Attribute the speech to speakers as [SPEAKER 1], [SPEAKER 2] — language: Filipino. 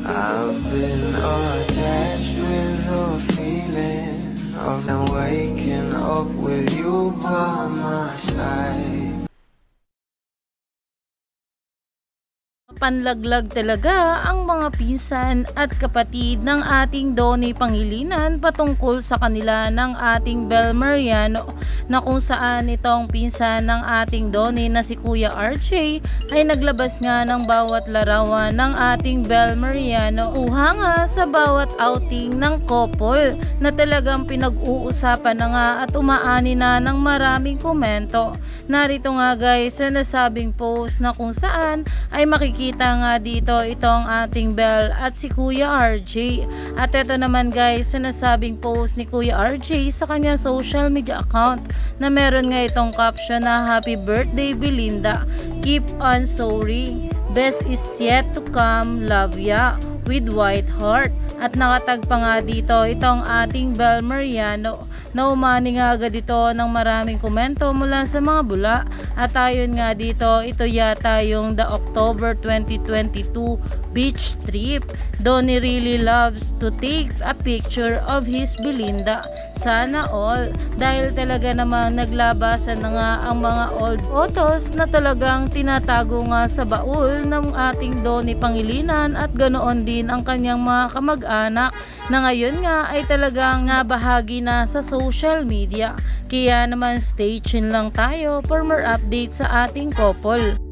[SPEAKER 1] I've been attached with the feeling of now waking up with you by my side.
[SPEAKER 2] Panlaglag talaga ang mga pinsan at kapatid ng ating Donnie Pangilinan patungkol sa kanila ng ating Bel Mariano, na kung saan itong pinsan ng ating Donnie na si Kuya RJ ay naglabas nga ng bawat larawan ng ating Bel Mariano uha nga sa bawat outing ng couple, na talagang pinag-uusapan na nga at umaani na ng maraming komento. Narito nga guys sa nasabing post na kung saan ay makikita nga dito itong ating Bel at si Kuya RJ. At ito naman guys sa nasabing post ni Kuya RJ sa kanyang social media account, na meron nga itong caption na Happy Birthday Belinda, keep on soaring, best is yet to come, love ya, with white heart. At nakatag pa nga dito itong ating Bel Mariano, na umani nga agad ito ng maraming komento mula sa mga bula. At ayon nga dito, ito yata yung the October 2022 beach trip. Donnie really loves to take a picture of his Belinda. Sana all, dahil talaga namang naglabasan na nga ang mga old photos na talagang tinatago nga sa baul ng ating Donnie Pangilinan, at ganoon din ang kanyang mga kamag-anak na ngayon nga ay talagang nabahagi na sa social media. Kaya naman stay tuned lang tayo for more updates sa ating couple.